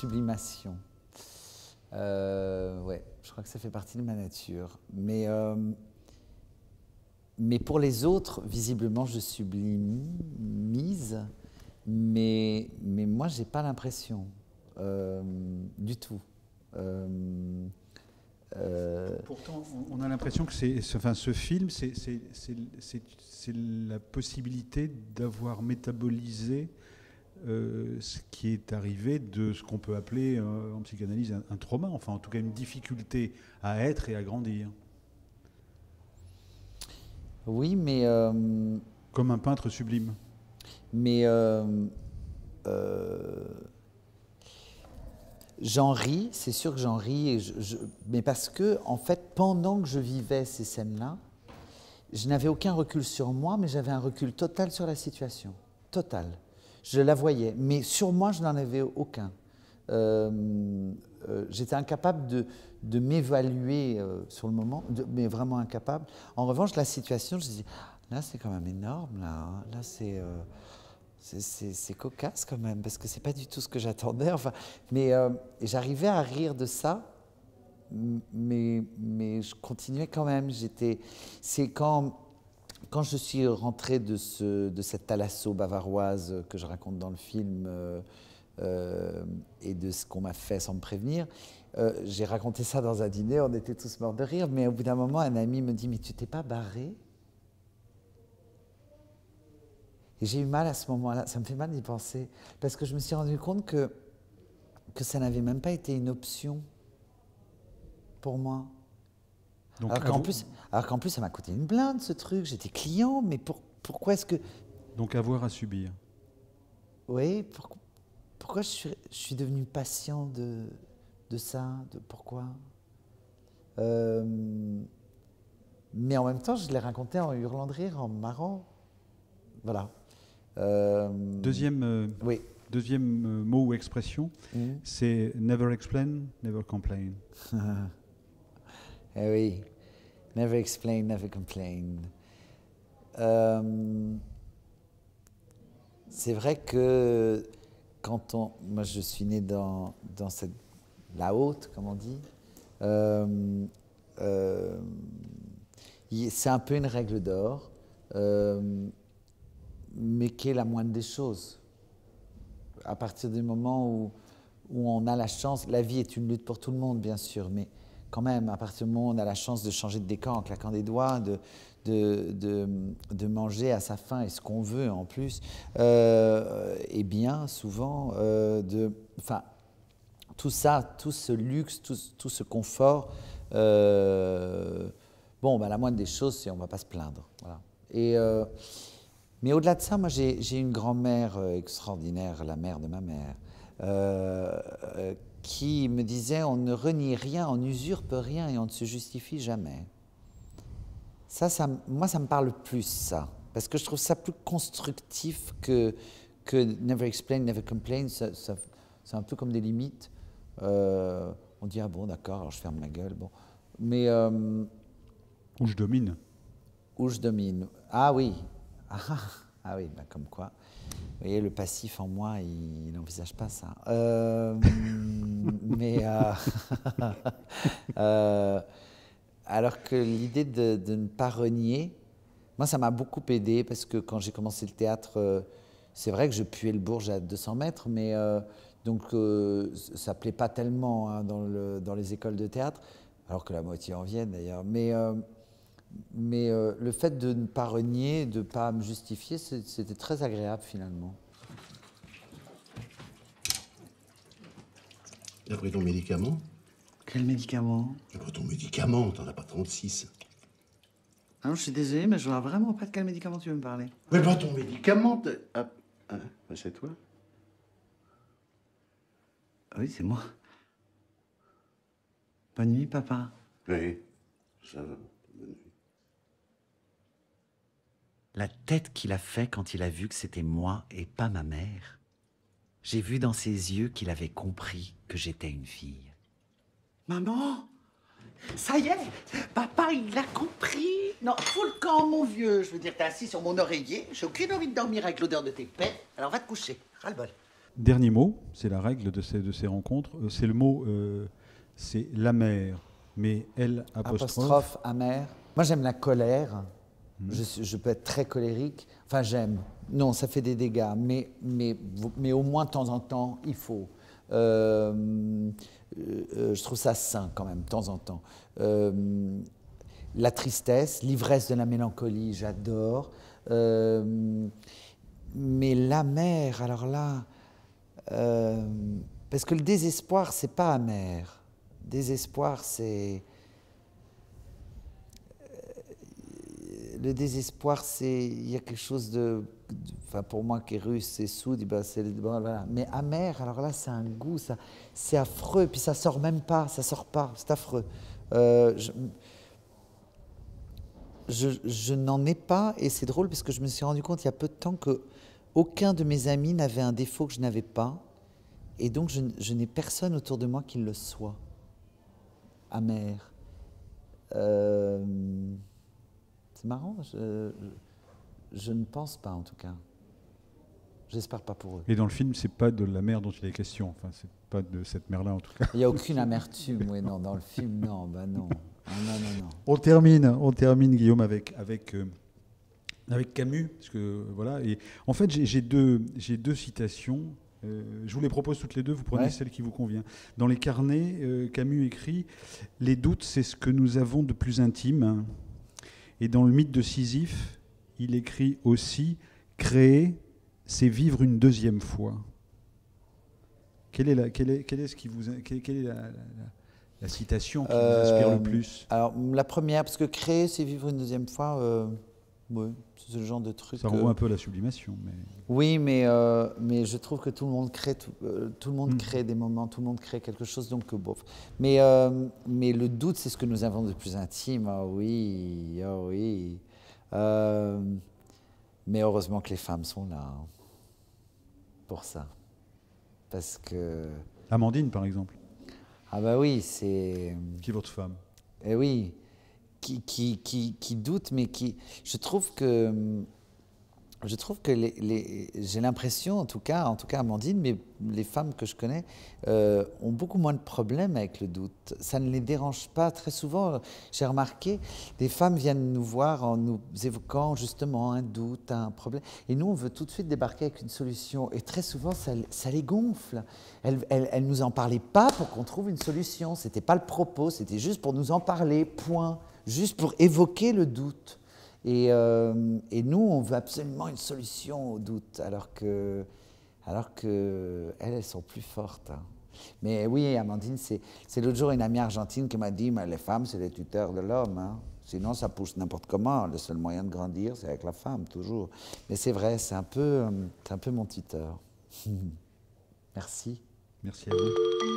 sublimation. Ouais, je crois que ça fait partie de ma nature. Mais pour les autres, visiblement, je sublimise, mais moi, j'ai pas l'impression du tout. Pourtant, on a l'impression que ce film, c'est la possibilité d'avoir métabolisé ce qui est arrivé de ce qu'on peut appeler en psychanalyse un trauma, enfin en tout cas une difficulté à être et à grandir. Oui, mais... Comme un peintre sublime. Mais j'en ris, c'est sûr que j'en ris, mais parce que, en fait, pendant que je vivais ces scènes-là, je n'avais aucun recul sur moi, mais j'avais un recul total sur la situation. Total. Je la voyais, mais sur moi, je n'en avais aucun. J'étais incapable de m'évaluer sur le moment, mais vraiment incapable. En revanche, la situation, je dis, là, c'est quand même énorme, là. Hein. Là, c'est cocasse quand même, parce que c'est pas du tout ce que j'attendais. Enfin, mais j'arrivais à rire de ça, mais je continuais quand même. C'est quand je suis rentrée de cette thalasso bavaroise que je raconte dans le film et de ce qu'on m'a fait sans me prévenir, j'ai raconté ça dans un dîner, on était tous morts de rire, mais au bout d'un moment, un ami me dit « Mais tu t'es pas barré ?» Et j'ai eu mal à ce moment-là, ça me fait mal d'y penser, parce que je me suis rendu compte que ça n'avait même pas été une option pour moi. Donc, alors qu'en plus, ça m'a coûté une blinde, ce truc. J'étais client, mais pourquoi est-ce que... Donc avoir à subir. Oui, pourquoi je suis devenu patient de ça, pourquoi mais en même temps, je l'ai raconté en hurlant de rire, en marrant. Voilà. Deuxième mot ou expression, c'est never explain, never complain. Eh oui, never explain, never complain. C'est vrai que moi je suis né dans la haute, comme on dit, c'est un peu une règle d'or, mais qui est la moindre des choses. À partir du moment où on a la chance, la vie est une lutte pour tout le monde, bien sûr, mais quand même, à partir du moment où on a la chance de changer de décor en claquant des doigts, de manger à sa faim et ce qu'on veut en plus, et bien souvent, tout ça, tout ce luxe, tout ce confort, la moindre des choses, c'est on ne va pas se plaindre. Voilà. Mais au-delà de ça, moi j'ai une grand-mère extraordinaire, la mère de ma mère, qui me disait « On ne renie rien, on n'usurpe rien et on ne se justifie jamais ». Moi, ça me parle plus, ça. Parce que je trouve ça plus constructif que never explain, never complain. C'est un peu comme des limites. On dit « Ah bon, d'accord, alors je ferme ma gueule. » Bon. Mais... Où je domine. Où je domine. Ah oui. Ah oui, comme quoi. Vous voyez, le passif en moi, il n'envisage pas ça. Alors que l'idée de ne pas renier, moi, ça m'a beaucoup aidé parce que quand j'ai commencé le théâtre, c'est vrai que je puais le Bourges à 200 mètres, mais donc ça ne plaît pas tellement hein, dans les écoles de théâtre, alors que la moitié en viennent d'ailleurs. Mais le fait de ne pas renier, de ne pas me justifier, c'était très agréable finalement. T'as pris ton médicament? Quel médicament? Ton médicament, t'en as pas 36. Ah non, je suis désolé, mais je vois vraiment pas de quel médicament tu veux me parler. Mais pas ton médicament, c'est toi? Oui, c'est moi. Bonne nuit, papa. Oui, ça va. Bonne nuit. La tête qu'il a fait quand il a vu que c'était moi et pas ma mère. J'ai vu dans ses yeux qu'il avait compris que j'étais une fille. Maman, ça y est, papa, il a compris. Non, fous le camp, mon vieux. Je veux dire, t'es assis sur mon oreiller. J'ai aucune envie de dormir avec l'odeur de tes pets. Alors va te coucher, ras-le-bol. Dernier mot, c'est la règle de ces rencontres, c'est le mot, c'est l'amer, mais L apostrophe. Amer. Moi, j'aime la colère. Je peux être très colérique. Enfin, j'aime. Non, ça fait des dégâts, mais au moins de temps en temps, il faut. Je trouve ça sain quand même, de temps en temps. La tristesse, l'ivresse de la mélancolie, j'adore. Mais l'amer, alors là, parce que le désespoir, c'est pas amer. Désespoir, c'est... Le désespoir, c'est... Il y a quelque chose de... Enfin, pour moi qui est russe, c'est soude, ben c'est... Voilà. Mais amer, alors là, c'est un goût, ça, c'est affreux, puis ça sort même pas, ça sort pas, c'est affreux. Je n'en ai pas, et c'est drôle parce que je me suis rendu compte il y a peu de temps qu'aucun de mes amis n'avait un défaut que je n'avais pas, et donc je n'ai personne autour de moi qui le soit. Amer. C'est marrant, je ne pense pas en tout cas. J'espère pas pour eux. Et dans le film, c'est pas de la mer dont il est question, enfin, c'est pas de cette mer-là en tout cas. Il n'y a aucune amertume, oui, non, dans le film, non, bah non. Non. On termine Guillaume, avec Camus, parce que voilà. Et en fait, j'ai deux citations. Je vous les propose toutes les deux. Vous prenez celle qui vous convient. Dans les carnets, Camus écrit « Les doutes, c'est ce que nous avons de plus intime. » Et dans le mythe de Sisyphe, il écrit aussi « Créer, c'est vivre une deuxième fois. » Quelle est la citation qui vous inspire le plus? Alors, la première, parce que créer, c'est vivre une deuxième fois, oui, c'est le genre de truc... Ça renvoie un peu à la sublimation. Mais... Oui, mais je trouve que tout le monde crée, tout le monde crée des moments, tout le monde crée quelque chose, donc bof. Mais le doute, c'est ce que nous avons de plus intime, oh oui. Mais heureusement que les femmes sont là, hein, pour ça. Parce que... Amandine, par exemple. Ah bah oui, c'est... Qui est votre femme? Eh oui, qui doute, mais qui... Je trouve que j'ai l'impression, en tout cas Amandine, mais les femmes que je connais ont beaucoup moins de problèmes avec le doute. Ça ne les dérange pas très souvent. J'ai remarqué, des femmes viennent nous voir en nous évoquant justement un doute, un problème. Et nous, on veut tout de suite débarquer avec une solution. Et très souvent, ça les gonfle. Elles nous en parlaient pas pour qu'on trouve une solution. C'était pas le propos, c'était juste pour nous en parler, point. Juste pour évoquer le doute. Et nous, on veut absolument une solution au doute, alors que elles sont plus fortes. Hein. Mais oui, Amandine, c'est l'autre jour une amie argentine qui m'a dit « les femmes, c'est les tuteurs de l'homme. Hein. Sinon, ça pousse n'importe comment. Le seul moyen de grandir, c'est avec la femme, toujours. » Mais c'est vrai, c'est un peu mon tuteur. Merci. Merci à vous.